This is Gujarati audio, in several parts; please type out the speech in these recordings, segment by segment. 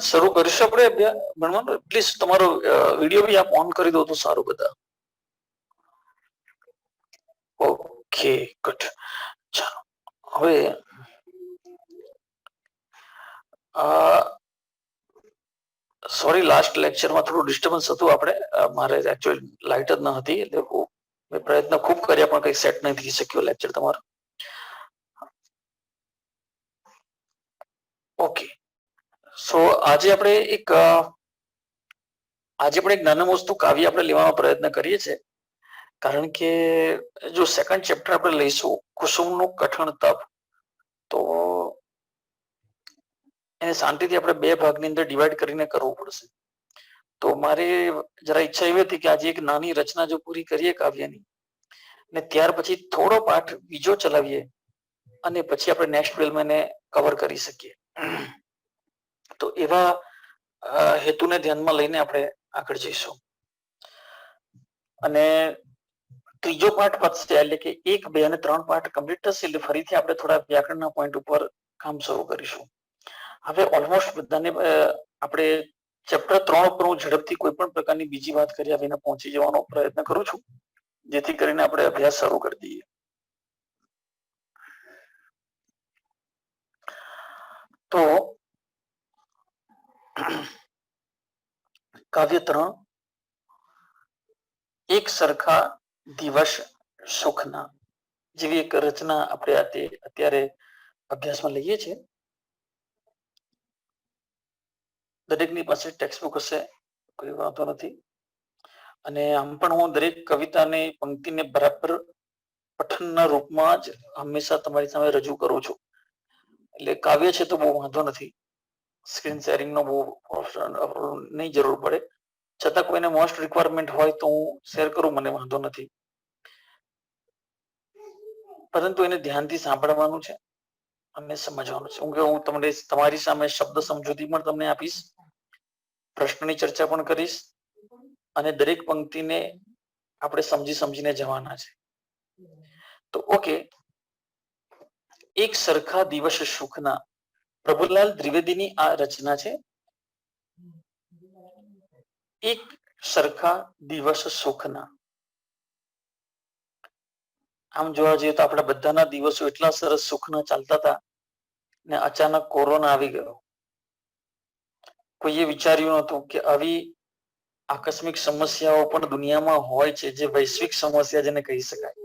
શરૂ કરીશું આપણે ભણવાનું. પ્લીઝ તમારો વિડીયો બી આપ ઓન કરી દો તો સારું બધા. Okay good. ચાલો હવે સોરી લાસ્ટ લેક્ચરમાં થોડું ડિસ્ટર્બન્સ હતું. આપણે મારે એકચ્યુઅલી લાઇટ જ ન હતી એટલે મેં પ્રયત્ન ખૂબ કર્યા પણ કઈ સેટ નહીં થઈ શક્યો લેક્ચર તમારો. ઓકે સો આજે આપણે એક નાનું વસ્તુ કાવ્ય આપણે લેવાનો પ્રયત્ન કરીએ છીએ. કારણ કે જો સેકન્ડ ચેપ્ટર આપણે લઈશું કુસુમનું કઠણ તપ, તો એને શાંતિથી આપણે બે ભાગની અંદર ડિવાઈડ કરીને કરવું પડશે. તો મારી જરા ઈચ્છા એવી હતી કે આજે એક નાની રચના જો પૂરી કરીએ કાવ્યની, ને ત્યાર પછી થોડો પાઠ બીજો ચલાવીએ અને પછી આપણે નેક્સ્ટ ફિલ્મ એને કવર કરી શકીએ. તો એવા હેતુને ધ્યાનમાં લઈને આપણે આગળ જઈશું. અને ત્રીજો પાઠ પતશે એટલે કે 1, 2 અને 3 પાઠ કમ્પ્લીટ થશે એટલે ફરીથી આપણે થોડા વ્યાકરણના પોઈન્ટ ઉપર કામ શરૂ કરીશું. હવે ઓલમોસ્ટ બધાને આપણે ચેપ્ટર 3 ઉપર હું ઝડપથી કોઈ પણ પ્રકારની બીજી વાત કર્યા વિના પહોંચી જવાનો પ્રયત્ન કરું છું, જેથી કરીને આપણે અભ્યાસ શરૂ કરી દઈએ. તો કાવ્ય 3 એક સરખા દિવસ સુખના જેવી એક રચના આપણે અત્યારે અભ્યાસમાં લઈએ છીએ. દરેકની પાસે ટેક્સ્ટ બુક હશે, કોઈ વાંધો નથી. અને આમ પણ હું દરેક કવિતાની પંક્તિને બરાબર પઠનના રૂપમાં જ હંમેશા તમારી સામે રજૂ કરું છું. એટલે કાવ્ય છે તો બહુ વાંધો નથી, સ્ક્રીન શેરિંગનો બહુ નહીં જરૂર પડે. છતાં કોઈને મોસ્ટ રિક્વાયરમેન્ટ હોય તો હું શેર કરું, મને વાંધો નથી. પરંતુ એને ધ્યાનથી સાંભળવાનું છે અને સમજવાનું છે. હું તમને તમારી સામે શબ્દ સમજૂતી પણ તમને આપીશ, પ્રશ્નની ચર્ચા પણ કરીશ અને દરેક પંક્તિને આપણે સમજીને જવાના છે. તો ઓકે, એક સરખા દિવસ સુખના, પ્રભુલાલ દ્વિવેદીની આ રચના છે. એક સરખા દિવસ સુખના. આમ જોવા જઈએ તો આપણા બધાના દિવસો એટલા સરસ સુખના ચાલતા હતા ને અચાનક કોરોના આવી ગયો. કોઈએ વિચાર્યું નહોતું કે આવી આકસ્મિક સમસ્યાઓ પણ દુનિયામાં હોય છે, જે વૈશ્વિક સમસ્યા જેને કહી શકાય.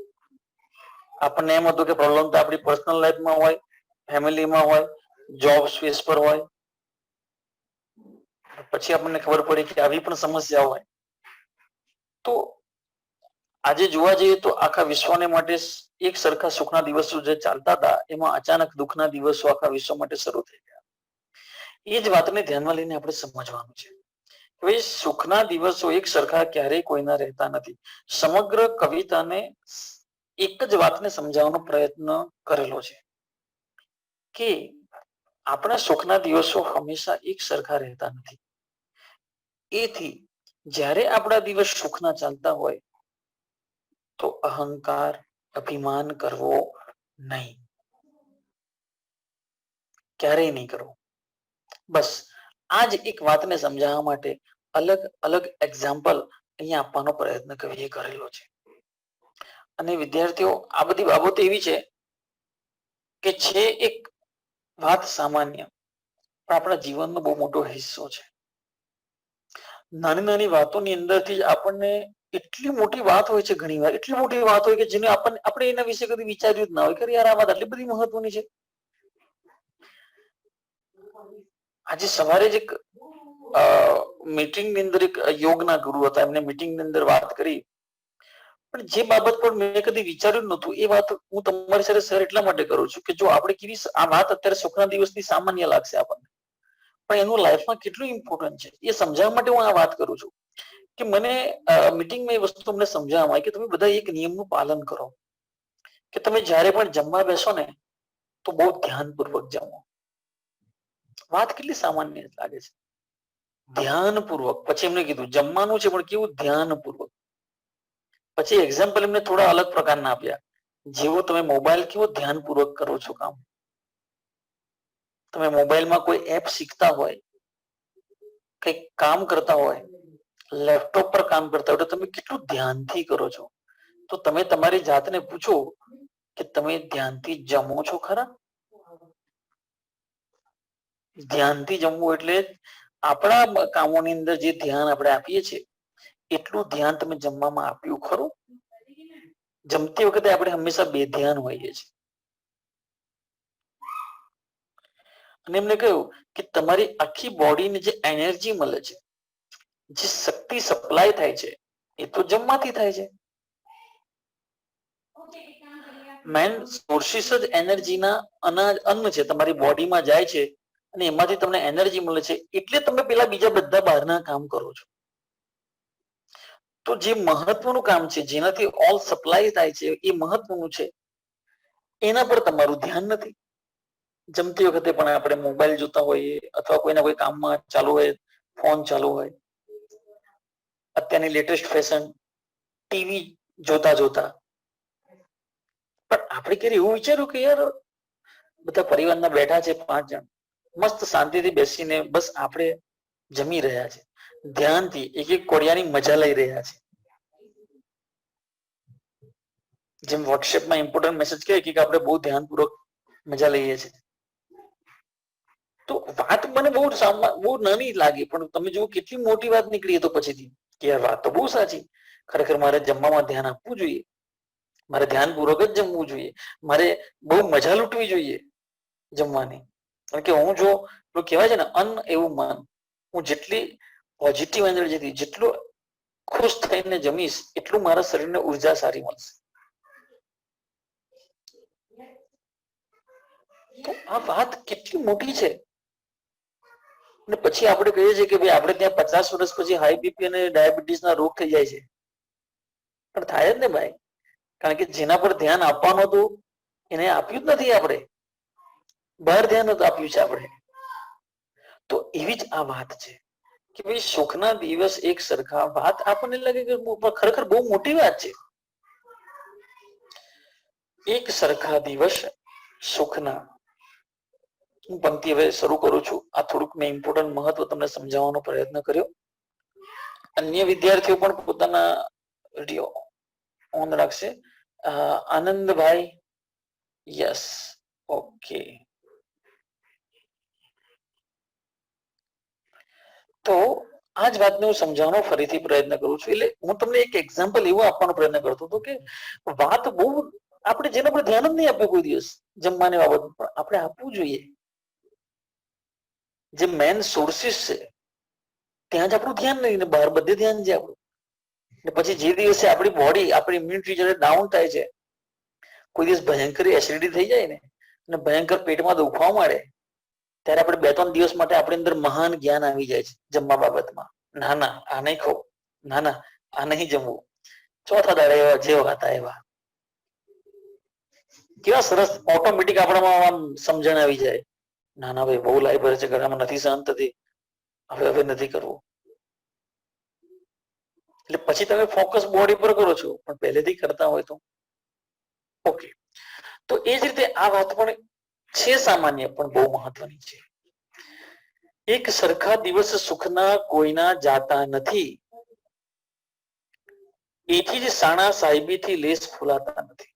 આપણને એમ હતું કે પ્રોબ્લેમ તો આપણી પર્સનલ લાઈફમાં હોય, ફેમિલીમાં હોય, જોબ સ્પેસ પર હોય. પછી આપણને ખબર પડી કે આવી પણ સમસ્યા હોય. તો આજે જોવા જઈએ તો આખા વિશ્વને માટે એક સરખા સુખના દિવસો જે ચાલતા હતા, એમાં અચાનક દુઃખના દિવસો આખા વિશ્વ માટે શરૂ થઈ ગયા. એ જ વાતને ધ્યાનમાં લઈને આપણે સમજવાનું છે. હવે સુખના દિવસો એક સરખા ક્યારેય કોઈના રહેતા નથી. સમગ્ર કવિતાને એક જ વાતને સમજાવવાનો પ્રયત્ન કરેલો છે કે આપણા સુખના દિવસો હંમેશા એક સરખા રહેતા નથી. એથી જ્યારે આપણા દિવસ સુખના ચાલતા હોય તો અહંકાર, અભિમાન કરવો નહીં, ક્યારેય નહીં કરવો. બસ આ જ એક વાતને સમજાવવા માટે અલગ અલગ એક્ઝામ્પલ અહીંયા આપવાનો પ્રયત્ન કરેલો છે. અને વિદ્યાર્થીઓ, આ બધી બાબતો એવી છે કે છે એક વાત સામાન્ય, પણ આપણા જીવનનો બહુ મોટો હિસ્સો છે. નાની નાની વાતોની અંદરથી જ આપણને એટલી મોટી વાત હોય છે, ઘણી વાર એટલી મોટી વાત હોય કે જેને આપણે એના વિશે કદી વિચાર્યું જ ના હોય કે યાર આ વાત આટલી બધી મહત્વની છે. આજે સવારે જ એક મીટિંગની અંદર એક યોગના ગુરુ હતા, એમને મીટિંગની અંદર વાત કરી, પણ જે બાબત પર મેં કદી વિચાર્યું નહોતું એ વાત હું તમારી સાથે શેર એટલા માટે કરું છું કે જો આપણે કેવી આ વાત અત્યારે સુખના દિવસની સામાન્ય લાગશે આપણને, પણ એનું લાઈફમાં કેટલું ઇમ્પોર્ટન્ટ છે એ સમજાવવા માટે હું આ વાત કરું છું. કે મને મીટિંગમાં એ વસ્તુ તમને સમજાવવામાં આવી કે તમે બધા એક નિયમનું પાલન કરો કે તમે જ્યારે પણ જમવા બેસો ને તો બહુ ધ્યાનપૂર્વક જમો. વાત કેટલી સામાન્ય લાગે છે, ધ્યાનપૂર્વક. પછી એમને કીધું જમવાનું છે પણ કેવું ધ્યાનપૂર્વક. પછી એક્ઝામ્પલ એમને થોડા અલગ પ્રકારના આપ્યા, જેવો તમે મોબાઈલ કેવો ધ્યાનપૂર્વક કરો છો કામ. તમે મોબાઈલમાં કોઈ એપ શીખતા હોય કઈક કામ કરતા હોય, લેપટોપ પર કામ કરતા હોય, તો તમે કેટલું ધ્યાનથી કરો છો? તો તમે તમારી જાતને પૂછો કે તમે ધ્યાનથી જમો છો ખરા? ધ્યાનથી જમવું એટલે આપણા કામોની અંદર જે ધ્યાન આપણે આપીએ છીએ એટલું ધ્યાન તમે જમવામાં આપ્યું ખરું? જમતી વખતે આપણે હંમેશા બેધ્યાન હોઈએ છીએ. અને એમને કહ્યું કે તમારી આખી બોડીને જે એનર્જી મળે છે, જે શક્તિ સપ્લાય થાય છે, એ તો જમવાથી થાય છે. મેન સોર્સિસ જ એનર્જીના અન્ન છે, તમારી બોડીમાં જાય છે અને એમાંથી તમને એનર્જી મળે છે, એટલે તમે પેલા બીજા બધા બહારના કામ કરો છો. તો જે મહત્વનું કામ છે, જેનાથી ઓલ સપ્લાય થાય છે, એ મહત્વનું છે, એના પર તમારું ધ્યાન નથી. જમતી વખતે પણ આપણે મોબાઈલ જોતા હોઈએ અથવા કોઈના કોઈ કામમાં ચાલુ હોય, ફોન ચાલુ હોય, અત્યારની લેટેસ્ટ ફેશન ટીવી જોતા જોતા. પણ આપણે ક્યારે એવું વિચાર્યું કે યાર બધા પરિવારના બેઠા છે 5 જણ, મસ્ત શાંતિથી બેસીને બસ આપણે જમી રહ્યા છે, ધ્યાનથી એક એક કોડિયાની મજા લઈ રહ્યા છે. જેમ વોટ્સએપમાં ઇમ્પોર્ટન્ટ મેસેજ કહે કે આપણે બહુ ધ્યાનપૂર્વક મજા લઈએ છીએ. તો વાત મને બહુ નાની લાગી, પણ તમે જુઓ કેટલી મોટી વાત નીકળી તો પછીથી કે યાર વાત તો બહુ સાચી. ખરેખર મારે જમવામાં ધ્યાન આપવું જોઈએ, મારે ધ્યાનપૂર્વક જ જમવું જોઈએ, મારે બહુ મજા લૂંટવી જોઈએ જમવાની. કારણ કે હું જો કહેવાય છે ને અન્ન એવું મન, હું જેટલી પોઝિટિવ એનર્જીથી જેટલું ખુશ થઈને જમીશ એટલું મારા શરીરને ઉર્જા સારી મળશે. તો આ વાત કેટલી મોટી છે. અને પછી આપણે કહીએ છીએ કે ભાઈ આપણે ત્યાં 50 વર્ષ પછી હાઈ બીપી અને ડાયાબિટીસ ના રોગ થઈ જાય છે. પણ થાય જ ને ભાઈ, કારણ કે જેના પર ધ્યાન આપવાનું હતું એને આપ્યું જ નથી. આપણે બહાર ધ્યાન આપ્યું છે આપણે. તો એવી જ આ વાત છે કે ભાઈ સુખના દિવસ એક સરખા. વાત આપણને લાગે કે ખરેખર બહુ મોટી વાત છે. એક સરખા દિવસ સુખના. હું પંક્તિ હવે શરૂ કરું છું. આ થોડુંક મેં ઇમ્પોર્ટન્ટ મહત્વ તમને સમજાવવાનો પ્રયત્ન કર્યો. અન્ય વિદ્યાર્થીઓ પણ પોતાના વિડીયો ઓન રાખશે. Anandbhai, yes, okay. તો આ જ વાતને હું સમજાવવાનો ફરીથી પ્રયત્ન કરું છું. એટલે હું તમને એક એક્ઝામ્પલ એવો આપવાનો પ્રયત્ન કરતો હતો કે વાત બહુ આપણે જેના પર ધ્યાન જ નહીં આપ્યું કોઈ દિવસ જમવાની બાબત પર આપણે આપવું જોઈએ. જે મેન સોર્સિસ છે ત્યાં જ આપણું ધ્યાન નહીં ને બહાર બધે ધ્યાન છે આપણું. પછી જે દિવસે આપણી બોડી આપણી ઇમ્યુનિટી જ્યારે ડાઉન થાય છે, કોઈ દિવસ ભયંકર એસિડિટી થઈ જાય ને અને ભયંકર પેટમાં દુખવા મળે ત્યારે આપણે 2-3 દિવસ માટે આપણી અંદર મહાન જ્ઞાન આવી જાય છે જમવા બાબતમાં. ના ના આ નહીં ખાવું, ના ના આ નહીં જમવું. ચોથા દાડે એવા જેવા હતા એવા. કેવા સરસ ઓટોમેટિક આપણામાં આમ સમજણ આવી જાય. ના ના ભાઈ બહુ લાઈ ભરે છે, ઘરમાં નથી સહન થતી, હવે નથી કરવું. એટલે પછી તમે ફોકસ બોડી પર કરો છો, પણ પહેલેથી કરતા હોય તો ઓકે. તો એ જ રીતે આ વાત પણ છે સામાન્ય પણ બહુ મહત્વની છે. એક સરખા દિવસ સુખના કોઈના જાતા નથી, એથી જ સાણા સાહેબીથી લેસ ફૂલાતા નથી.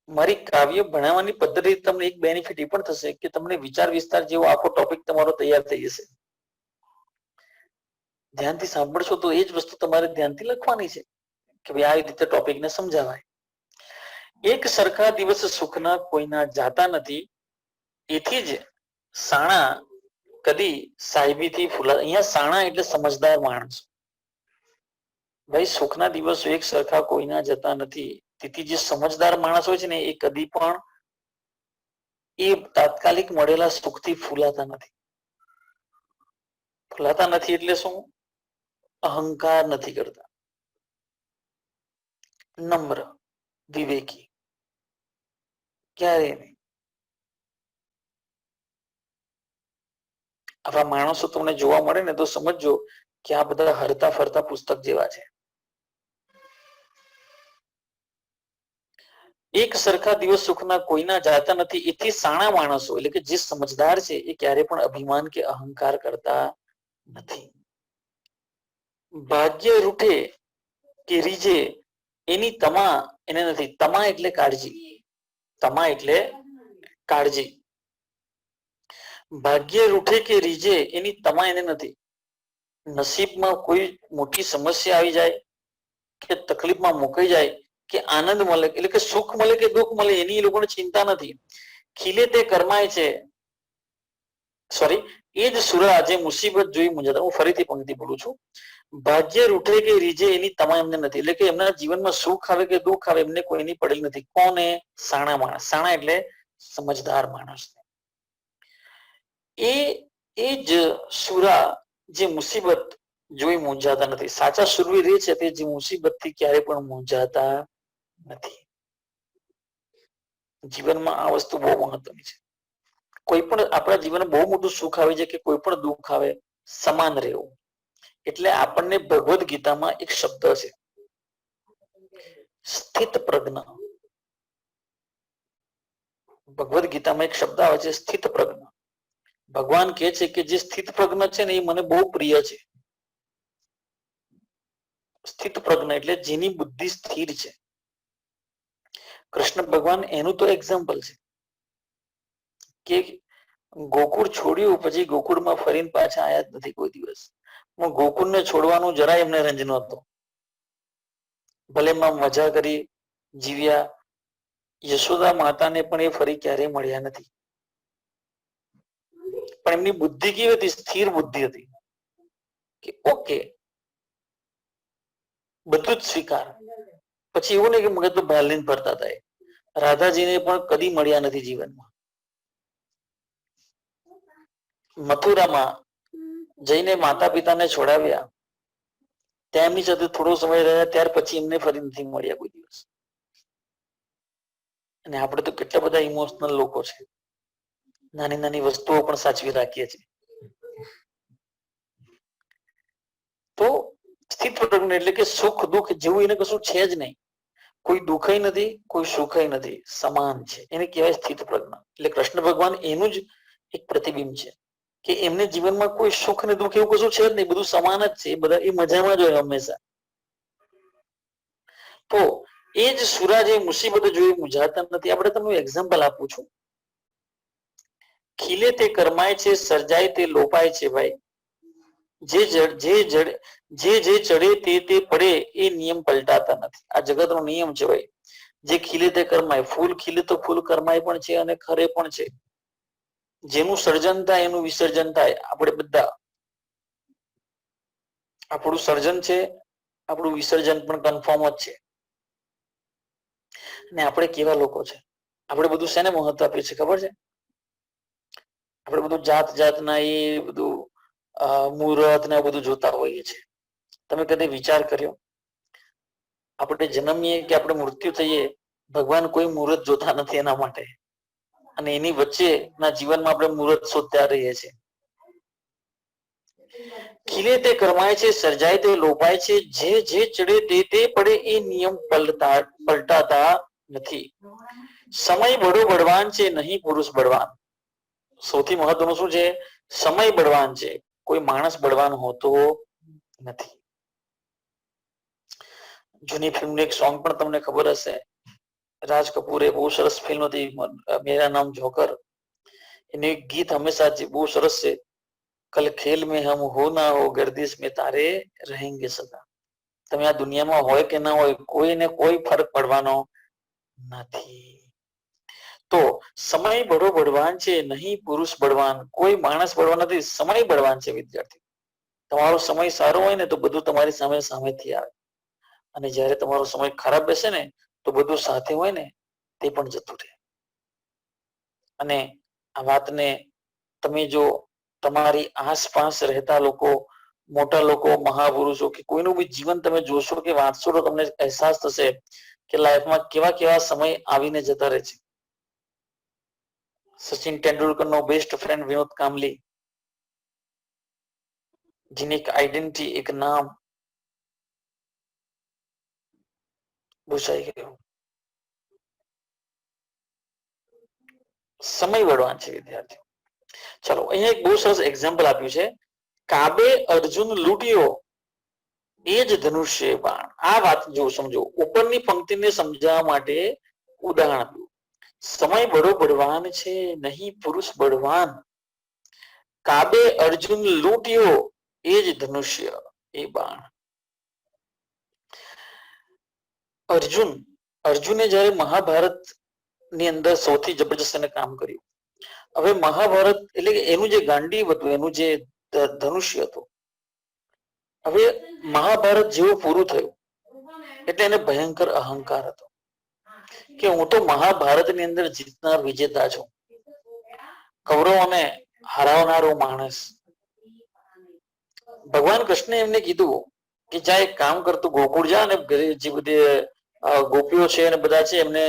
મારી કાવ્ય ભણાવવાની પદ્ધતિ તમને એક બેનિફિટ એ પણ થશે કે તમને વિચાર વિસ્તાર જેવો આખો ટોપિક તમારો તૈયાર થઈ જશે. ધ્યાનથી સાંભળશો તો એ જ વસ્તુ તમારે ધ્યાનથી લખવાની છે કે ભાઈ આ રીતે ટોપિકને સમજાવાય. એક સરખા દિવસ સુખના કોઈના જાતા નથી, એથી જ સાણા કદી સાહેબીથી ફૂલા. અહીંયા સાણા એટલે સમજદાર માણસ. ભાઈ સુખના દિવસો એક સરખા કોઈના જતા નથી, તેથી જે સમજદાર માણસ હોય છે ને એ કદી પણ એ તાત્કાલિક મળેલા સુખથી ફૂલાતા નથી. ફૂલાતા નથી એટલે શું? અહંકાર નથી કરતા, નમ્ર, વિવેકી. ક્યારે નહીં. આવા માણસો તમને જોવા મળે ને તો સમજજો કે આ બધા હરતા ફરતા પુસ્તક જેવા છે. એક સરખા દિવસ સુખના કોઈના જાતા નથી. એથી સાણા માણસો એટલે કે જે સમજદાર છે એ ક્યારે પણ અભિમાન કે અહંકાર કરતા નથી. ભાગ્ય રૂઠે કે રીજે એની તમા એને નથી. તમા એટલે કાળજી. તમા એટલે કાળજી. ભાગ્ય રૂઠે કે રીજે એની તમા એને નથી. નસીબમાં કોઈ મોટી સમસ્યા આવી જાય કે તકલીફમાં મુકાઈ જાય કે આનંદ મળે એટલે કે સુખ મળે કે દુઃખ મળે એની એ લોકોને ચિંતા નથી. ખીલે તે કરમાય છે. સોરી, એ જ સુરા જે મુસીબત જોઈ મુંજાતા. હું ફરીથી પંક્તિ બોલું છું. ભાગ્ય રૂઠે કે રીજે એની તમા એમને નથી. એટલે કે એમના જીવનમાં સુખ આવે કે દુઃખ આવે એમને કોઈની પડેલ નથી. કોને? સાણા માણસ. સાણા એટલે સમજદાર માણસ. એ જ સુરા જે મુસીબત જોઈ મૂંઝાતા નથી. સાચા સુરવીર એ છે તે જે મુસીબતથી ક્યારે પણ મૂંઝાતા નથી. જીવનમાં આ વસ્તુ બહુ મહત્વની છે. કોઈ પણ આપણા જીવનમાં બહુ મોટું સુખ આવે છે કે કોઈ પણ દુઃખ આવે, સમાન રહેવું. એટલે આપણને ભગવદ્ ગીતામાં એક શબ્દ છે, સ્થિત પ્રજ્ઞ. ભગવદ્ ગીતામાં એક શબ્દ આવે છે, સ્થિત પ્રજ્ઞ. ભગવાન કહે છે કે જે સ્થિત પ્રજ્ઞ છે ને એ મને બહુ પ્રિય છે. સ્થિત પ્રજ્ઞ એટલે જેની બુદ્ધિ સ્થિર છે. કૃષ્ણ ભગવાન એનું તો એક્ઝામ્પલ છે કે ગોકુળ છોડ્યું પછી ગોકુળમાં ફરીને પાછા આયા જ નથી કોઈ દિવસ. હું ગોકુળને છોડવાનું જરાય એમને રંજ નહોતો. ભલે એમાં મજા કરી, જીવ્યા. યશોદા માતાને પણ એ ફરી ક્યારેય મળ્યા નથી. પણ એમની બુદ્ધિ કેવી હતી? સ્થિર બુદ્ધિ હતી કે ઓકે બધું જ સ્વીકાર. પછી એવું નહીં કે મગજ તો બહાર લઈને ફરતા હતા. રાધાજીને પણ કદી મળ્યા નથી જીવનમાં. મથુરામાં જઈને માતા પિતાને છોડાવ્યા. ત્યાં એમની સાથે થોડો સમય રહ્યા, ત્યાર પછી એમને ફરી નથી મળ્યા કોઈ દિવસ. અને આપણે તો કેટલા બધા ઇમોશનલ લોકો છે. નાની નાની વસ્તુઓ પણ સાચવી રાખીએ છીએ. તો સ્થિત પ્રજ્ઞ એટલે કે સુખ દુઃખ જેવું એને કશું છે જ નહીં. કોઈ દુઃખય નથી, કોઈ સુખય નથી, સમાન છે. એને કહેવાય સ્થિત પ્રજ્ઞ. એટલે કૃષ્ણ ભગવાન એનું જ એક પ્રતિબિંબ છે કે એમને જીવનમાં કોઈ સુખ ને દુઃખ એવું કશું છે જ નહીં. બધું સમાન જ છે. બધા એ મજામાં જ હોય હંમેશા. તો એ જ સુરા જે મુસીબતો જોઈ મૂંઝાતા નથી. આપણે તમને એક્ઝામ્પલ આપું છું. ખીલે તે કરમાય છે, સર્જાય તે લોપાય છે. ભાઈ જે ચડે તે પડે એ નિયમ પલટાતા નથી. આ જગતનો નિયમ છે ભાઈ. જે ખીલે તે કરમાય. ફૂલ ખીલે તો ફૂલ કરમાય પણ છે અને ખરે પણ છે. જેનું સર્જન થાય એનું વિસર્જન થાય. આપણે બધા આપણું સર્જન છે, આપણું વિસર્જન પણ કન્ફર્મ જ છે. અને આપણે કેવા લોકો છે? આપણે બધું શેને મહત્વ આપીએ છીએ ખબર છે? આપણે બધું જાત જાતના એ બધું મુહૂર્ત ને બધું જોતા હોઈએ છીએ. તમે કદી વિચાર કર્યો? આપણે જન્મીએ કે આપણે મૃત્યુ થઈએ, ભગવાન કોઈ મુહૂર્ત જોતા નથી એના માટે. અને એની વચ્ચે ના જીવનમાં આપણે મુહૂર્ત શોધતા રહીએ છીએ. ખીલે તે કરમાય છે, સર્જાય તે લોપાય છે. જે ચડે તે પડે એ નિયમ પલટાતા નથી. સમય બડો બળવાન છે, નહીં પુરુષ બળવાન. સૌથી મહત્વનું શું છે? સમય બળવાન છે, કોઈ માણસ બળવાન હોતો નથી. જૂની ફિલ્મનું એક સોંગ પણ તમને ખબર હશે. રાજ કપૂરે બહુ સરસ ફિલ્મ હતી, મેરા નામ જોકર. એનું એક ગીત હંમેશા બહુ સરસ છે. કલ ખેલ મેં હમ હો ના હો, ગર્દિશ મેં તારે રહેંગે સદા. તમે આ દુનિયામાં હોય કે ના હોય, કોઈને કોઈ ફરક પડવાનો નથી. તો સમય બડો બળવાન છે, નહીં પુરુષ બળવાન. કોઈ માણસ બળવાન નથી, સમય બળવાન છે. વિદ્યાર્થી, તમારો સમય સારો હોય ને તો બધું તમારી સામે સામેથી આવે. અને જયારે તમારો સમય ખરાબ બેસે ને તો બધું સાથે હોય ને તે પણ જતું રહે. અને આ વાતને તમે જો તમારી આસપાસ રહેતા લોકો, મોટા લોકો, મહાપુરુષો કે કોઈનું બી જીવન તમે જોશો કે વાંચશો તો તમને અહેસાસ થશે કે લાઈફમાં કેવા કેવા સમય આવીને જતા રહે છે. સચિન તેંડુલકર નો બેસ્ટ ફ્રેન્ડ વિનોદ કાંબલી, જેની એક આઈડેન્ટિટી, એક નામ ભૂસાઈ ગયું. સમય બળવાન છે વિદ્યાર્થીઓ. ચલો અહીંયા એક બહુ સરસ એક્ઝામ્પલ આપ્યું છે, કાબે અર્જુન લૂંટ્યો એ જ ધનુષ્ય બાણ. આ વાત જો સમજો, ઉપરની પંક્તિને સમજાવવા માટે ઉદાહરણ આપ્યું. સમય બડો બળવાન છે, નહીં પુરુષ બળવાન. કાબે અર્જુન લૂંટ્યો એ જ ધનુષ્ય એ બાણ. અર્જુને જ્યારે મહાભારત ની અંદર સૌથી જબરજસ્ત એને કામ કર્યું. હવે મહાભારત એટલે એનું જે ગાંડીવ હતું, એનું જે ધનુષ્ય હતું, હવે મહાભારત જેવું પૂરું થયું એટલે એને ભયંકર અહંકાર હતો કે હું તો મહાભારતની અંદર જીતનાર વિજેતા છું, કૌરવોને હરાવનારો માણસ. ભગવાન કૃષ્ણે એમને કીધું કે જા એક કામ કરતું ગોકુળ જા અને ઘરે જે બધી ગોપીઓ છે અને બધા છે એમને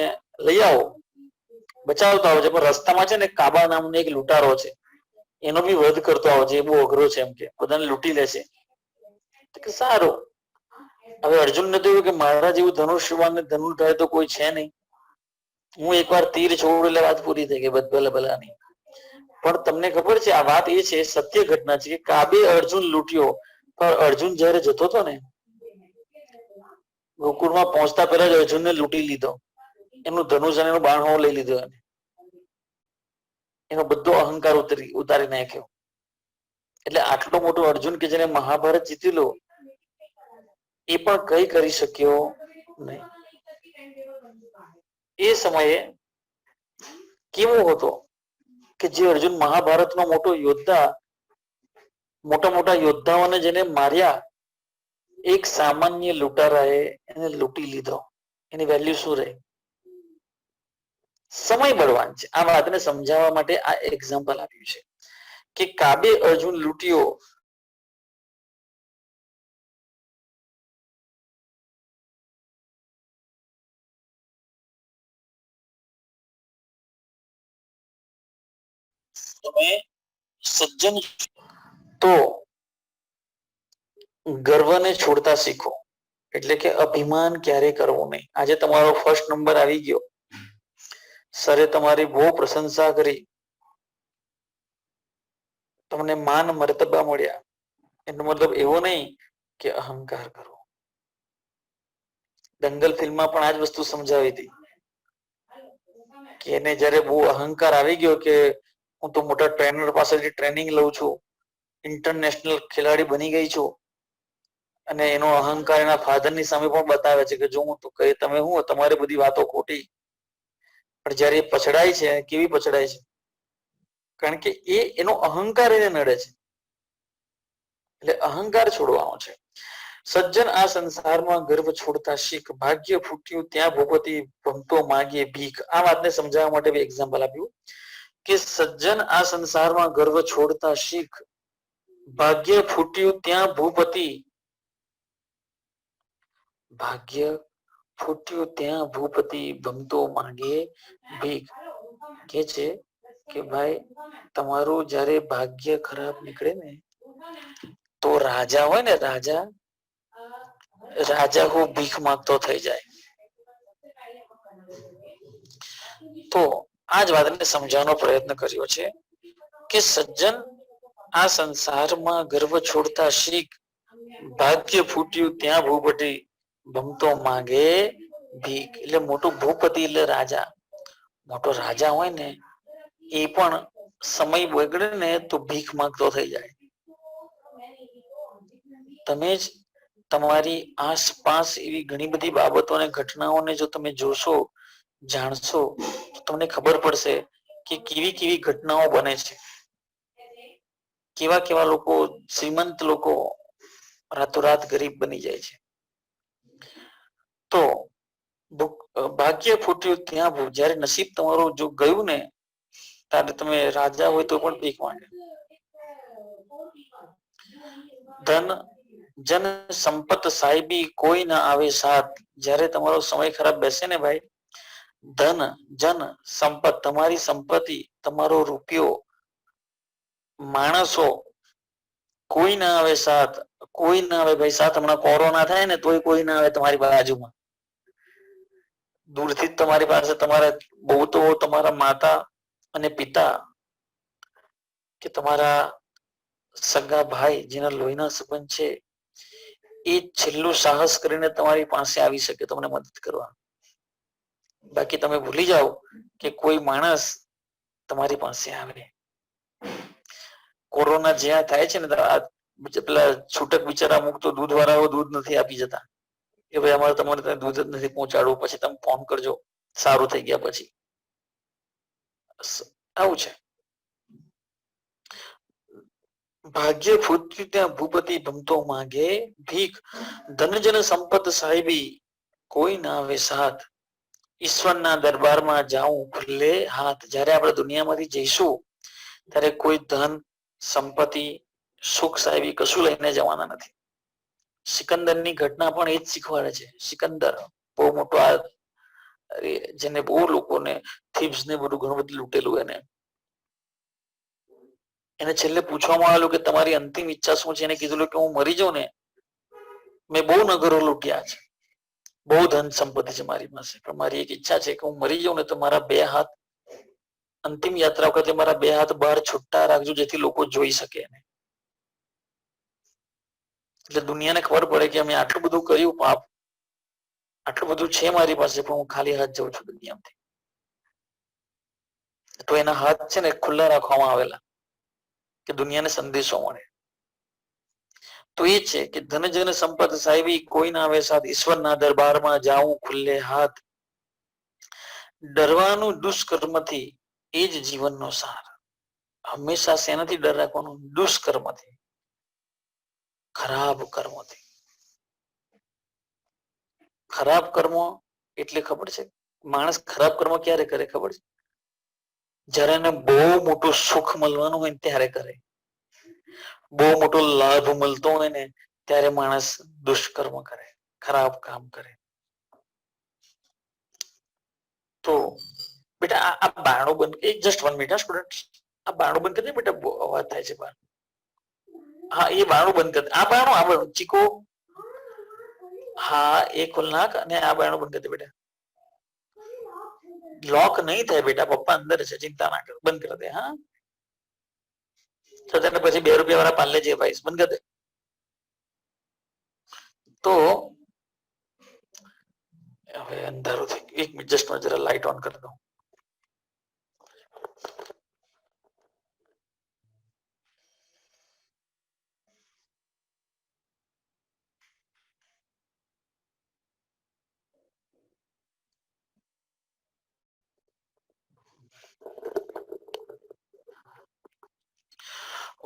લઈ આવો, બચાવતો આવજે. પણ રસ્તામાં છે ને કાબા નામનો એક લૂંટારો છે, એનો બી વધ કરતો આવજે, એ બહુ અઘરો છે, એમ કે બધાને લૂંટી લેશે. સારું. હવે અર્જુનને તો એવું કે મારા જેવું ધનુષ્યવાન ને ધનુર્ધર તો કોઈ છે નહીં, હું એકવાર તીર છોડું એટલે વાત પૂરી થઈ ગઈ, ભલે ભલા નહીં. પણ તમને ખબર છે આ વાત એ છે, સત્ય ઘટના છે કે કાબે અર્જુન લૂંટ્યો, પણ અર્જુન જયારે જતો હતો ને ગોકુળમાં પહોંચતા પહેલા જ અર્જુનને લૂંટી લીધો, એનું ધનુષ અને એનું બાણ લઈ લીધો, એનો બધો અહંકાર ઉતારી નાખ્યો. એટલે આટલો મોટો અર્જુન કે જેને મહાભારત જીતેલો, એ પણ કઈ કરી શક્યો નહીં. એ સમયે કેવો હતો કે જે અર્જુન મહાભારતનો મોટો યોદ્ધા, મોટા મોટા યોદ્ધાઓને જેને માર્યા, એક સામાન્ય લૂંટારાએ એને લૂંટી લીધો. એની વેલ્યુ શું રહે? સમય બળવાન છે. આ વાતને સમજાવવા માટે આ એક્ઝામ્પલ આપ્યું છે કે કાબે અર્જુન લૂંટ્યો તમે સજ્જન તો ગર્વને છોડતા શીખો. એટલે કે અભિમાન ક્યારે કરવું નહીં. આજે તમારો ફર્સ્ટ નંબર આવી ગયો, સરે તમારી બહુ પ્રશંસા કરી, તમને માન મર્તબા મળ્યા, એનો મતલબ એવો નહીં કે અહંકાર કરો. દંગલ ફિલ્મમાં પણ આ જ વસ્તુ સમજાવી હતી કે એને જયારે બહુ અહંકાર આવી ગયો કે હું તો મોટા ટ્રેનર પાસેથી ટ્રેનિંગ લઉં છું, ઇન્ટરનેશનલ ખેલાડી બની ગઈ છું, અને એનો અહંકાર એના ફાધરની સામે પણ બતાવે છે કે જો હું તો કહે તમે હું તમારી બધી વાતો ખોટી. પણ જયારે એ પછડાય છે, કેવી પછડાય છે? કારણ કે એનો અહંકાર એને નડે છે. એટલે અહંકાર છોડવાનો છે. સજ્જન આ સંસારમાં ગર્વ છોડતા શીખ, ભાગ્ય ફૂટ્યું ત્યાં ભૂપતિ ભમતો માગે ભીખ. આ વાતને સમજાવવા માટે એક્ઝામ્પલ આપ્યું કે સજ્જન આ સંસારમાં ગર્વ છોડતા શીખ, ભાગ્ય ફૂટ્યું ત્યાં ભૂપતિ, ભાગ્ય ફૂટ્યું ત્યાં ભૂપતિ ભમતો માંગે ભીખ. કે છે કે ભાઈ તમારું જયારે ભાગ્ય ખરાબ નીકળે ને તો રાજા હોય ને, રાજા હું ભીખ માંગતો થઈ જાય. તો આ જ વાતને સમજાવવાનો પ્રયત્ન કર્યો છે કે સજ્જન આ સંસારમાં ગર્વ છોડતા શીખ, ભાગ્ય ફૂટ્યું ત્યાં ભૂપતિ ભમતો માંગે ભીખ. એટલે મોટું ભૂપતિ એટલે રાજા, મોટો રાજા હોય ને એ પણ સમય બગડે ને તો ભીખ માંગતો થઈ જાય. તમે જ તમારી આસપાસ એવી ઘણી બધી બાબતો અને ઘટનાઓને જો તમે જોશો, જાણશો, તો તમને ખબર પડશે કે કેવી કેવી ઘટનાઓ બને છે, કેવા કેવા લોકો, શ્રીમંત લોકો રાતોરાત ગરીબ બની જાય છે. તો ભાગ્ય ફૂટ્યું ત્યાં, જયારે નસીબ તમારું જો ગયું ને ત્યારે તમે રાજા હોય તો પણ ભીખ માંગે. ધન જન સંપત સાહેબી કોઈ ના આવે સાથ. જયારે તમારો સમય ખરાબ બેસે ને ભાઈ, ધન જન સંપત, તમારી સંપત્તિ, તમારો રૂપિયો, માણસો, કોઈ ના આવે સાથ. કોઈ ના આવે ભાઈ સાથ. હમણાં કોરોના થાય ને તોય કોઈ ના આવે તમારી બાજુમાં, દૂરથી જ તમારી પાસે તમારા બહુ તો તમારા માતા અને પિતા કે તમારા સગા ભાઈ જેના લોહીના સંબંધ છે એ છેલ્લું સાહસ કરીને તમારી પાસે આવી શકે તમને મદદ કરવા. બાકી તમે ભૂલી જાઓ કે કોઈ માણસ તમારી પાસે આવે. કોરોના જ્યાં થાય છે ને પેલા છૂટક બિચારા અમુક તો દૂધ વાળાઓ દૂધ નથી આપી જતા કે ભાઈ અમારે તમારે ત્યાં દૂધ જ નથી પહોંચાડવું, પછી તમે ફોન કરજો સારું થઈ ગયા પછી. આવું છે. ભાગ્ય ફૂટતી ત્યાં ભૂપતિ ભમતો માંગે ભીખ, ધનજન સંપત સાહેબી કોઈ ના આવે સાથ, ઈશ્વરના દરબારમાં જાઉં ખુલ્લે હાથ. જ્યારે આપણે દુનિયામાંથી જઈશું ત્યારે કોઈ ધન સંપત્તિ સુખ સાહેબી કશું લઈને જવાના નથી. સિકંદરની ઘટના પણ એ જ શીખવાડે છે. સિકંદર બહુ મોટો જેને બહુ લોકોને થીબ્સ ને બધું ઘણું બધું લૂંટેલું એને છેલ્લે પૂછવામાં આવેલું કે તમારી અંતિમ ઈચ્છા શું છે? એને કીધું કે હું મરી જાઉં ને, મેં બહુ નગરો લૂંટ્યા છે, બહુ ધન સંપત્તિ છે મારી પાસે, પણ મારી એક ઈચ્છા છે કે હું મરી જાઉં ને તો મારા બે હાથ અંતિમ યાત્રા વખતે મારા બે હાથ બહાર છૂટા રાખજો જેથી લોકો જોઈ શકે. એટલે દુનિયાને ખબર પડે કે અમે આટલું બધું કર્યું પાપ, આટલું બધું છે મારી પાસે, પણ હું ખાલી હાથ જઉં છું દુનિયામાંથી. તો એના હાથ છે ને ખુલ્લા રાખવામાં આવેલા કે દુનિયાને સંદેશો મળે. તો એ છે કે ધન જન સંપત સાહેબી કોઈ ના આવે સાથ, ઈશ્વરના દરબારમાં જાઉં ખુલ્લે હાથ, ડરવાનું દુષ્કર્મથી એ જ જીવનનો સાર. હંમેશા શેનાથી ડર રાખવાનો? દુષ્કર્મથી, ખરાબ કર્મોથી. ખરાબ કર્મો એટલે ખબર છે? માણસ ખરાબ કર્મ ક્યારે કરે ખબર છે? જ્યારે એને બહુ મોટું સુખ મળવાનું હોય ત્યારે કરે. બહુ મોટો લાભ મળતો હોય ને ત્યારે માણસ દુષ્કર્મ કરે, ખરાબ કામ કરે. તો બેટા આ બારણું બંધ, એક જસ્ટ 1 મિનિટ સ્ટુડન્ટ, આ બારણું બંધ કરી દે બેટા, બહુ અવાજ થાય છે બહાર. હા એ બારણું બંધ કરી દે. આ બારણું ચીકો, હા એ ખોલ નાખ અને આ બારણું બંધ કરી દે બેટા. લોક નહીં થાય બેટા, પપ્પા અંદર છે, ચિંતા ના કર, બંધ કરી દે. હા તો તને પછી 2 રૂપિયા વાળા પાર્લે જે ભાઈ, બંધ કરી દે. તો હવે અંધારું થઈ ગયું, 1 મિનિટ જસ્ટ જરા લાઈટ ઓન કરી દઉં.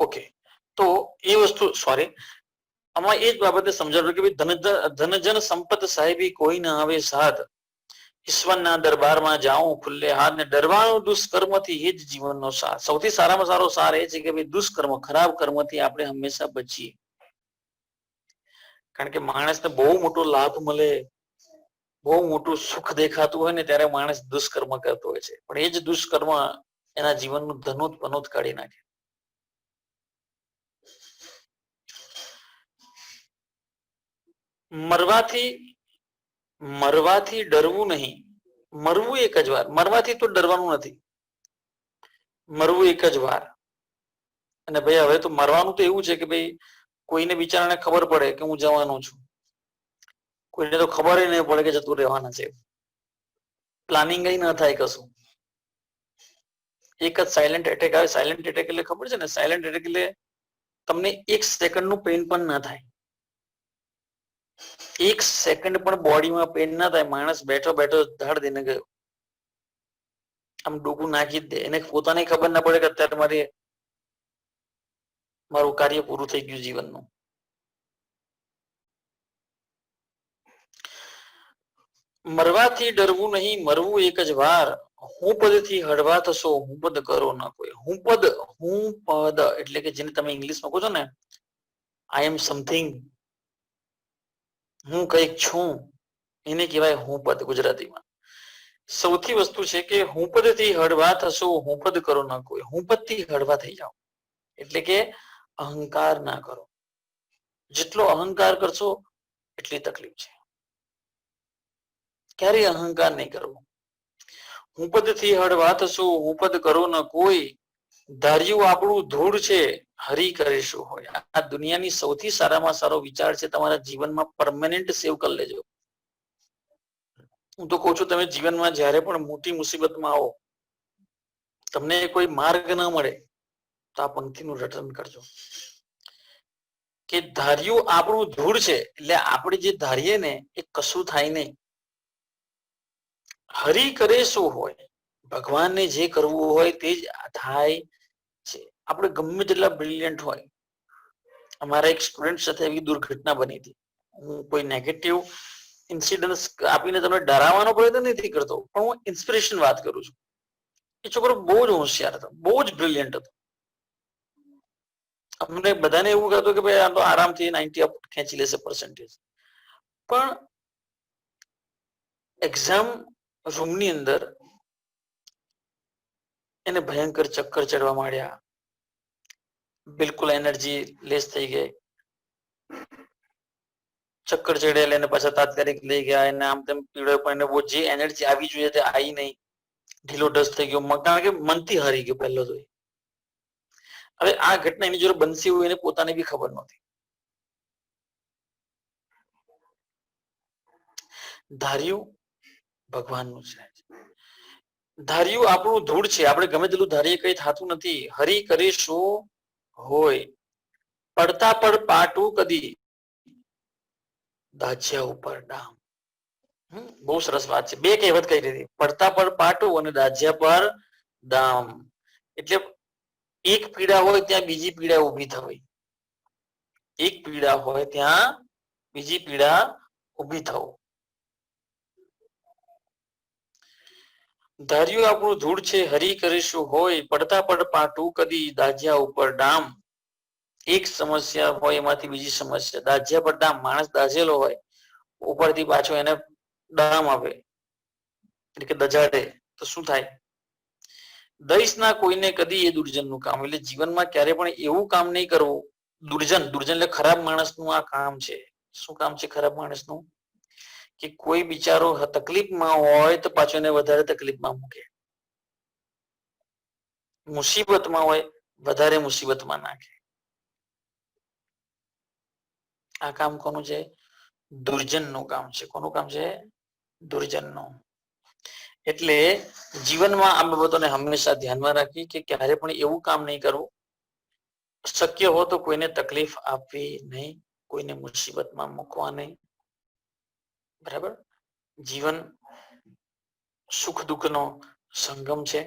ઓકે, તો એ વસ્તુ સોરી, આમાં એ જ બાબતે સમજાવ્યું કે ધનજન સંપત સાહેબી કોઈ ના આવે સાથ, ઈશ્વરના દરબારમાં જાઉં ખુલ્લે હાથ, ને ડરવાનું દુષ્કર્મથી એ જ જીવનનો સાર. સૌથી સારામાં સારો સાર એ છે કે ભાઈ દુષ્કર્મ, ખરાબ કર્મથી આપણે હંમેશા બચીએ. કારણ કે માણસને બહુ મોટો લાભ મળે, બહુ મોટું સુખ દેખાતું હોય ને ત્યારે માણસ દુષ્કર્મ કરતો હોય છે, પણ એ જ દુષ્કર્મ એના જીવનનું ધનોત પનોત કાઢી નાખે. મરવાથી ડરવું નહીં, મરવું એક જ વાર. મરવાથી તો ડરવાનું નથી, મરવું એક જ વાર. અને ભાઈ હવે તો મરવાનું તો એવું છે કે ભાઈ કોઈને બિચારાને ખબર પડે કે હું જવાનો છું, કોઈને તો ખબર નહીં પડે કે જતું રહેવાના છે, પ્લાનિંગ ના થાય કશું. એક જ સાયલેન્ટ એટેક આવે. સાયલેન્ટ એટેક એટલે ખબર છે ને? સાયલેન્ટ એટેક એટલે તમને 1 સેકન્ડનું પેઇન પણ ના થાય, 1 સેકન્ડ પણ બોડીમાં પેઇન ના થાય. માણસ બેઠો બેઠો ધડ દઈને ગયો, આમ ડૂબું નાખી જ દે. એને પોતાને ખબર ના પડે કે અત્યારે મારું કાર્ય પૂરું થઈ ગયું જીવનનું. મરવાથી ડરવું નહીં, મરવું એક જ વાર, હું પદથી હળવા થશો, હું પદ કરો ના કોઈ. હું પદ એટલે કે જેને તમે ઇંગ્લિશમાં કહો છો ને આઈ એમ સમથિંગ, હું કંઈક છું, એને કહેવાય હું પદ ગુજરાતીમાં. સૌથી વસ્તુ છે કે હું પદથી હળવા થશો, હું પદ કરો ના કોઈ. હું પદથી હળવા થઈ જાઓ એટલે કે અહંકાર ના કરો. જેટલો અહંકાર કરશો એટલી તકલીફ છે. ક્યારે અહંકાર નહીં કરવો. હું પદ થી હળવા થશું, હું પદ કરો ન કોઈ, ધાર્યું આપણું ધૂળ છે હરી કરીશું હોય. આ દુનિયાની સૌથી સારામાં સારો વિચાર છે, તમારા જીવનમાં પરમેનન્ટ સેવ કરી લેજો. હું તો કહું છું, તમે જીવનમાં જ્યારે પણ મોટી મુસીબતમાં આવો, તમને કોઈ માર્ગ ન મળે તો આ પંક્તિનું રટન કરજો કે ધાર્યું આપણું ધૂળ છે, એટલે આપણે જે ધારીએ ને એ કશું થાય નહીં. હરી કરે શું હોય, ભગવાનને જે કરવું હોય તે જ થાય છે. આપણે ગમે તેટલા બ્રિલિયન્ટ હોય. અમારા એક સ્ટુડન્ટ સાથે એવી દુર્ઘટના બની હતી. હું કોઈ નેગેટિવ ઇન્સિડન્સ આપીને તમને ડરાવવાનો પ્રયત્ન નથી કરતો, પણ હું ઇન્સ્પિરેશન વાત કરું છું. એ છોકરો બહુ જ હોશિયાર હતો, બહુ જ બ્રિલિયન્ટ હતો. અમને બધાને એવું કહેતું કે ભાઈ આ તો આરામથી 90 અપ ખેંચી લેશે પર્સન્ટેજ. પણ એક્ઝામ રૂમની અંદર એને ભયંકર ચક્કર ચડવા માંડ્યા, બિલકુલ એનર્જી લેસ થઈ ગઈ. ચક્કર ચડેલ એને પાછા તાત્કાલિક લઈ ગયા, એને આમ તેમ પીડો, પણ એને જે એનર્જી આવી જોઈએ તે આવી નહીં. ઢીલો ઢસ થઈ ગયો, કારણ કે મનથી હારી ગયો પહેલો તો. હવે આ ઘટના એની જોડે બનશે એવું એને પોતાને બી ખબર નહોતી. ધાર્યું ભગવાનનું છે, ધાર્યું આપણું ધૂળ છે. આપણે ગમે તેટલું ધારીએ કઈ થતું નથી. હરી કરી શું હોય, પડતા પડ પાટું કદી દાજ્યા ઉપર ડામ. બહુ સરસ વાત છે. બે કહેવત કહી દીધી, પડતા પર પાટું અને દાજ્યા પર દામ. એટલે એક પીડા હોય ત્યાં બીજી પીડા ઉભી થવી, એક પીડા હોય ત્યાં બીજી પીડા ઉભી થવું. ધાર્યું આપણું ધૂળ છે હરી કરીશું હોય, પડતા પડ પાટું કદી દાજ્યા ઉપર ડામ. એક સમસ્યા હોય એમાંથી બીજી સમસ્યા, દાજ્યા પર ડામ. માણસ દાઝેલો હોય, ઉપરથી પાછો એને ડામ આપે એટલે કે દજાડે તો શું થાય? દઈશ ના કોઈને કદી એ દુર્જનનું કામ. એટલે જીવનમાં ક્યારે પણ એવું કામ નહીં કરવું. દુર્જન એટલે ખરાબ માણસનું આ કામ છે. શું કામ છે ખરાબ માણસનું? કે કોઈ બિચારો તકલીફમાં હોય તો પાછો એને વધારે તકલીફમાં મૂકે, મુસીબતમાં હોય વધારે મુસીબતમાં નાખે. આ કામ કોનું છે? દુર્જનનું કામ છે. કોનું કામ છે? દુર્જનનું. એટલે જીવનમાં આ બાબતોને હંમેશા ધ્યાનમાં રાખી કે ક્યારે પણ એવું કામ નહીં કરવું, શક્ય હો તો કોઈને તકલીફ આપવી નહીં, કોઈને મુસીબતમાં મૂકવા નહીં. બરાબર? જીવન સુખ દુઃખનો સંગમ છે.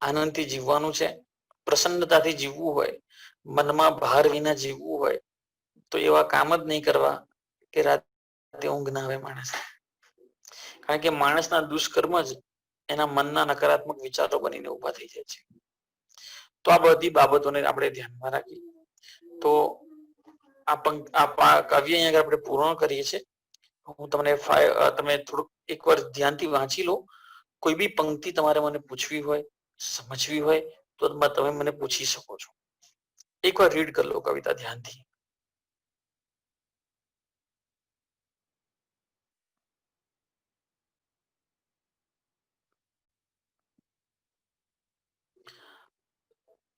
આનંદથી જીવવાનું છે, પ્રસન્નતાથી જીવવું હોય, મનમાં ભાર વિના જીવવું હોય તો એવા કામ જ નહીં કરવા કે રાતે ઊંઘ ના આવે માણસ. કારણ કે માણસના દુષ્કર્મ જ એના મનના નકારાત્મક વિચારો બનીને ઉભા થઈ જાય છે. તો આ બધી બાબતોને આપણે ધ્યાનમાં રાખી તો આ કાવ્ય અહીંયા આપણે પૂર્ણ કરીએ છીએ. હું તમને તમે થોડુંક એકવાર ધ્યાનથી વાંચી લો. કોઈ બી પંક્તિ તમારે મને પૂછવી હોય, સમજવી હોય તો તમે મને પૂછી શકો છો. એકવાર રીડ કરી લો કવિતા ધ્યાનથી.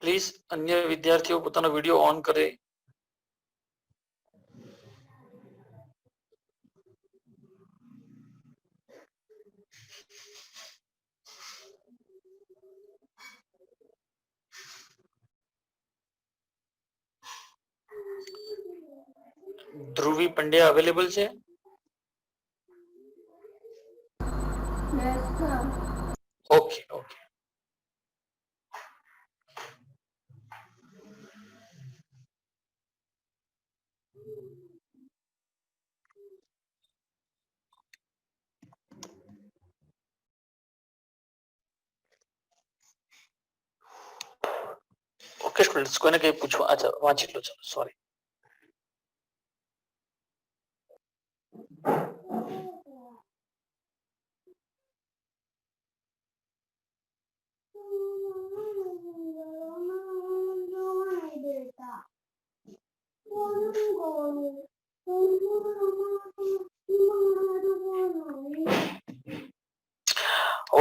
પ્લીઝ અન્ય વિદ્યાર્થીઓ પોતાનો વિડીયો ઓન કરે. ધ્રુવી પંડ્યા અવેલેબલ છે? Okay okay. ઓકે સ્ટુડન્ટ્સ, કોઈને કઈ પૂછવા? અચ્છા વાંચી લો, ચલો સોરી.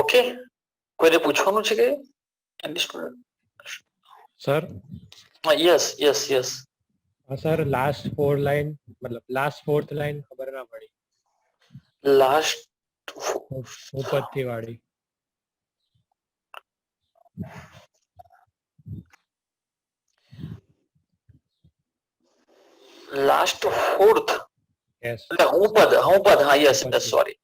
ઓકે, કોઈને પૂછવાનું છે કે sir? Yes yes yes sir last 4 line મતલબ લાસ્ટ 4th લાઈન ખબર ના પડી. લાસ્ટ ઉપરથી વાળી. Last fourth yes. એટલે હું પદ હા યસ સોરી.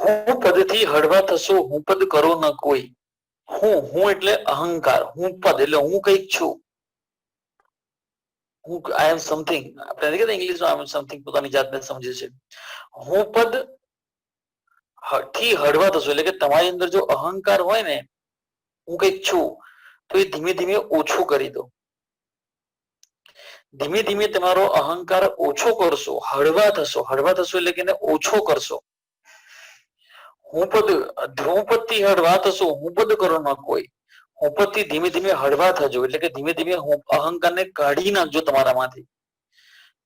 હું પદથી હળવા થશો, હું પદ કરો ન કોઈ. હું એટલે અહંકાર, હું પદ એટલે હું કઈક છું. હું આઈ એમ સમથિંગ, આપણે કહેતા ઇંગ્લિશમાં આઈ એમ સમથિંગ, પોતાની જાતને સમજે છે. હું પદ થી હળવા થશો એટલે કે તમારી અંદર જો અહંકાર હોય ને, હું કઈક છું, તો એ ધીમે ધીમે ઓછું કરી દો. ધીમે ધીમે તમારો અહંકાર ઓછો કરશો, હળવા થશો. હળવા થશો એટલે કે એને ઓછો કરશો. હું પદ ધ્રુવપદ થી હળવા થશો, હું પદ કરો ના કોઈ. હું પદ થી ધીમે ધીમે હળવા થજો એટલે કે ધીમે ધીમે અહંકારને કાઢી નાખજો તમારામાંથી,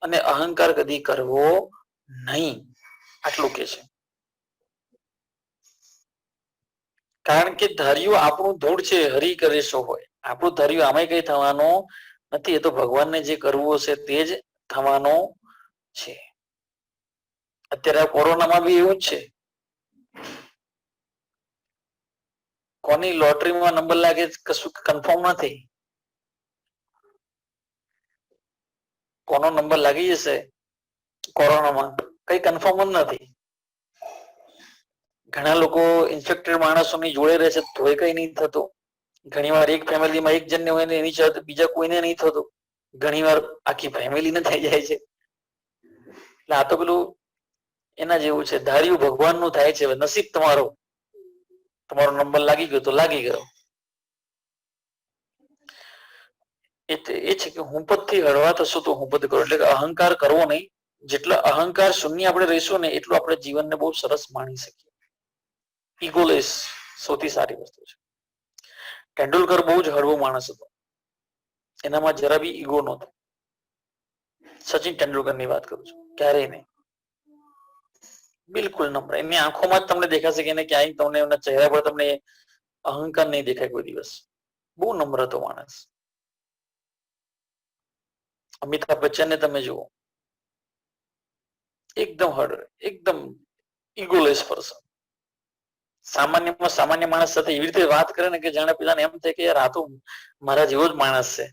અને અહંકાર કદી કરવો નહીં, આટલું કે છે. કારણ કે ધાર્યું આપણું ધૂળ છે, હરી કરે સો હોય. આપણું ધાર્યું આમાં કઈ થવાનું નથી, એ તો ભગવાનને જે કરવું હશે તે જ થવાનું છે. અત્યારે કોરોનામાં બી એવું જ છે. કોની લોટરીમાં નંબર લાગે કશું કન્ફર્મ નથી. કોનો નંબર લાગી જશે કોરોનામાં કઈ કન્ફર્મ જ નથી. ઘણા લોકો ઇન્ફેક્ટેડ માણસોની જોડે રહે છે તોય કઈ નહીં થતું. ઘણી વાર એક ફેમિલીમાં એક જણને હોય ને એની સાથે બીજા કોઈને નહીં થતું. ઘણી વાર આખી ફેમિલીને થઈ જાય છે. એટલે આ તો પેલું એના જેવું છે, ધાર્યું ભગવાનનું થાય છે. નસીબ તમારો નંબર લાગી ગયો તો લાગી ગયો. એ છે કે હું પદ થી હળવા થશો તો હું પદ કરો, એટલે કે અહંકાર કરવો નહીં. જેટલા અહંકાર શૂન્ય આપણે રહીશું ને એટલું આપણે જીવનને બહુ સરસ માણી શકીએ. ઇગોલેસ સૌથી સારી વસ્તુ છે. તેંડુલકર બહુ જ હળવો માણસ હતો, એનામાં જરા બી ઈગો નહોતો. સચિન તેંડુલકર ની વાત કરું છું, ક્યારેય નહીં, બિલકુલ નમ્ર. એમની આંખોમાં જ તમને દેખાશે કે એને ક્યાંય તમને એમના ચહેરા પર તમને અહંકાર નહીં દેખાય કોઈ દિવસ. બહુ નમ્ર હતો માણસ. અમિતાભ બચ્ચનને તમે જુઓ, એકદમ એકદમ ઇગોલેસ પર્સન. સામાન્ય માણસ સાથે એવી રીતે વાત કરે ને કે જાણે પેલાને એમ થાય કે યાર આ તો મારા જેવો જ માણસ છે,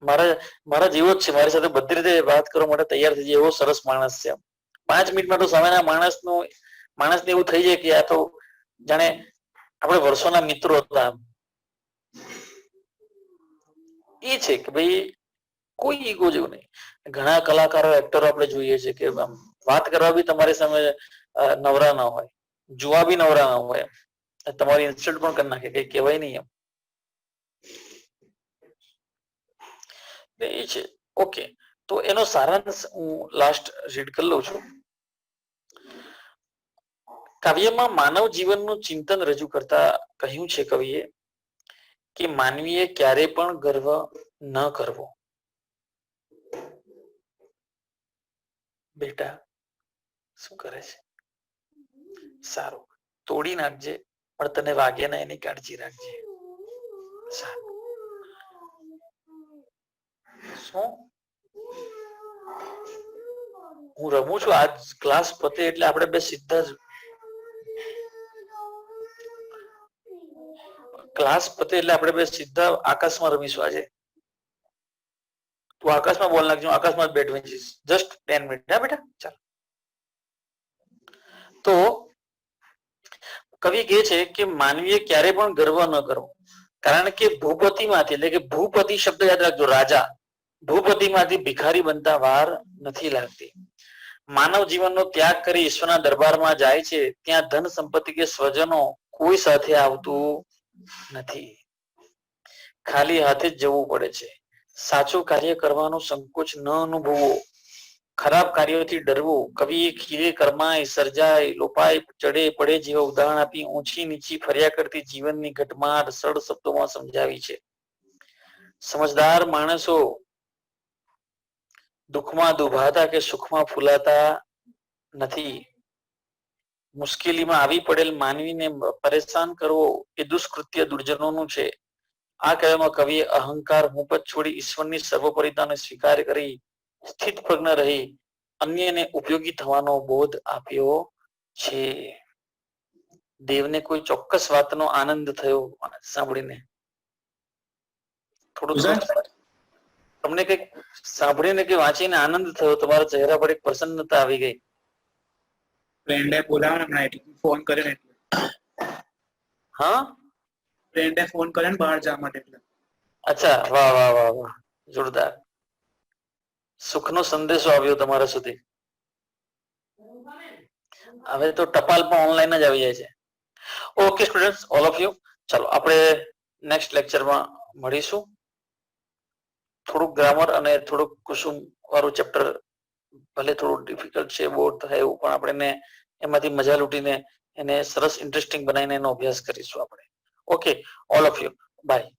મારા જેવો જ છે, મારી સાથે બધી રીતે વાત કરવા માટે તૈયાર થઈ જાય એવો સરસ માણસ છે. 5 મિનિટમાં તો સામેના માણસને એવું થઈ જાય કે આ તો જાણે આપણે વર્ષોના મિત્રો હતા. એ છે કે ભાઈ કોઈ ઈગો જેવું નહીં. ઘણા કલાકારો એક્ટરો આપણે જોઈએ છે કે વાત કરવા બી તમારી સામે નવરા ના હોય, જોવા બી નવરા ના હોય, તમારી ઇન્સલ્ટ પણ કરી નાખે, કઈ કહેવાય નહીં એમ. એ છે. ઓકે, તો એનો સારાંશ હું લાસ્ટ રીડ કરી લઉં છું. કાવ્યમાં માનવ જીવનનું ચિંતન રજૂ કરતા કહ્યું છે કવિએ કે માનવીએ ક્યારે પણ ગર્વ ન કરવો. બેટા શું કરે છે? સારું, તોડી નાખજે પણ તને વાગે ના એની કાળજી રાખજે. સારું. શું હું રમું છું? આજ ક્લાસ પતે એટલે આપણે બે સીધા જ ક્લાસ પતે એટલે આપણે બે સીધા આકાશમાં રમીશું આજે. તું આકાશમાં બોલ નાખજો, આકાશમાં જ બેટ વેચીશ. Just 10 minute. હા બેટા, ચાલ. તો કવિ કહે છે કે માનવીએ ક્યારે પણ ગર્વ ન કરવો, કારણ કે ભૂપતિમાંથી, એટલે કે ભૂપતિ શબ્દ યાદ રાખજો, રાજા. ભૂપતિમાંથી ભિખારી બનતા વાર નથી લાગતી. માનવ જીવનનો ત્યાગ કરી ઈશ્વરના દરબારમાં જાય છે, ત્યાં ધન સંપત્તિ કે સ્વજનો કોઈ સાથે આવતું નથી. ખાલી હાથે જ જવું પડે છે. સાચું કાર્ય કરવાનો સંકોચ ન અનુભવવો, ખરાબ કાર્યોથી ડરવું. કવિએ ખીરે કરમાય, સર્જાય, લોપાય, ચડે પડે જેવા ઉદાહરણ આપી ઊંચી નીચી ફર્યા કરતી જીવનની ઘટમાળ સરળ શબ્દોમાં સમજાવી છે. સમજદાર માણસો દુઃખમાં દુભાતા કે સુખમાં ફૂલાતા નથી. મુશ્કેલીમાં આવી પડેલ માનવીને પરેશાન કરવો એ દુષ્કૃત્ય દુર્જનોનું છે. આ કહેવામાં કવિએ અહંકાર હુંપત છોડી ઈશ્વરની સર્વોપરિતાને સ્વીકાર કરી સ્થિત પ્રજ્ઞ રહી અન્યને ઉપયોગી થવાનો બોધ આપ્યો છે. દેવને કોઈ ચોક્કસ વાતનો આનંદ થયો સાંભળીને? થોડું તમને કઈક સાંભળીને કે વાંચીને આનંદ થયો? તમારા ચહેરા પર એક પ્રસન્નતા આવી ગઈ? ફ્રેન્ડે બોલાવ્યો એટલે ફોન કર્યો એટલે. હા, ફ્રેન્ડે ફોન કર્યો ને બહાર જવા માટે એટલે. અચ્છા, વાહ વાહ વાહ વાહ, જોરદાર. સુખનો સંદેશો આવ્યો તમારા સુધી. હવે તો ટપાલ પણ ઓનલાઈન જ આવી જાય છે. Okay students, all of you, ચાલો આપણે નેક્સ્ટ લેક્ચરમાં મળીશું. થોડુંક ગ્રામર અને થોડુંક કુસુમ વાળું ચેપ્ટર ભલે થોડું ડિફિકલ્ટ છે, બોર થાય એવું, પણ આપણે એમાંથી મજા લૂટીને એને સરસ ઇન્ટરેસ્ટિંગ બનાવીને એનો અભ્યાસ કરીશું આપણે. Okay, all of you, bye.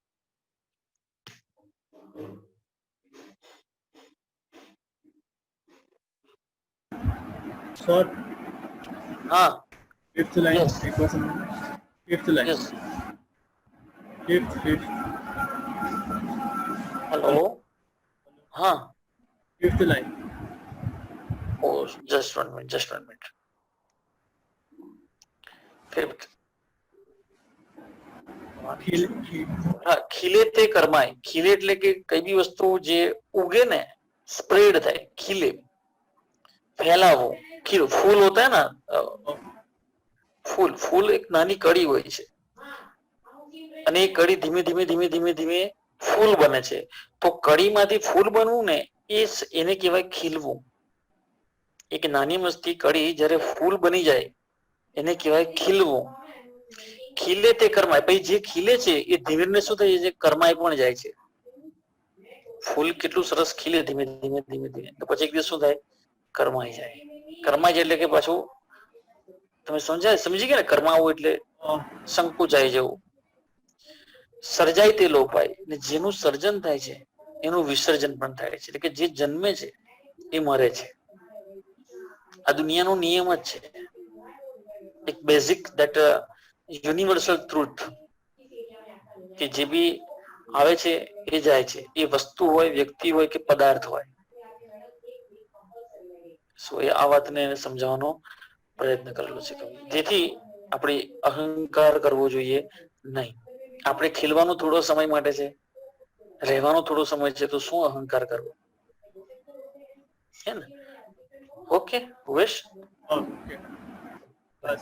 Sir, હા, fifth line. Yes. It was fifth line. Yes, Fifth. Hello, હા, Fifth line. Oh just 1 minute. Fifth, હા, ખીલે તે કરમાય. ખીલે એટલે કે કઈ બી વસ્તુ જે ઉગે ને, સ્પ્રેડ થાય, ખીલે, ફેલાવો. ખીલ ફૂલ હોતા હે ના, ફૂલ એક નાની કડી હોય છે અને એ કડી ધીમે ધીમે ધીમે ધીમે ધીમે ફૂલ બને છે. તો કડીમાંથી ફૂલ બનવું ને એને કહેવાય ખીલવું. એક નાની મસ્તી કડી જ્યારે ફૂલ બની જાય એને કહેવાય ખીલવું. ખીલે તે કરમાય. પછી જે ખીલે છે એ ધીમે ધીમે શું થાય છે? કરમાય પણ જાય છે. ફૂલ કેટલું સરસ ખીલે ધીમે ધીમે ધીમે ધીમે, તો પછી એક દિવસ શું થાય? કરમાઈ જાય. કરમાઈ જાય એટલે કે પાછું તમે સમજી ગયા ને? કરમાવું એટલે સંકુચાઈ જવું. સર્જાય તે લોપાય, ને જેનું સર્જન થાય છે એનું વિસર્જન પણ થાય છે. એટલે કે જે જન્મે છે એ મરે છે. આ દુનિયાનો નિયમ જ છે. એક બેઝિક દેટ યુનિવર્સલ ટ્રુથ કે જે બી આવે છે એ જાય છે. એ વસ્તુ હોય, વ્યક્તિ હોય કે પદાર્થ હોય. એ આ વાતને સમજાવવાનો પ્રયત્ન કરેલો છે. જેથી આપણે અહંકાર કરવો જોઈએ નહીં. આપણે ખીલવાનો થોડો સમય માટે છે, રહેવાનો થોડો સમય છે, તો શું અહંકાર કરવો? હે ને? Okay Bhuvesh, Okay. Bye.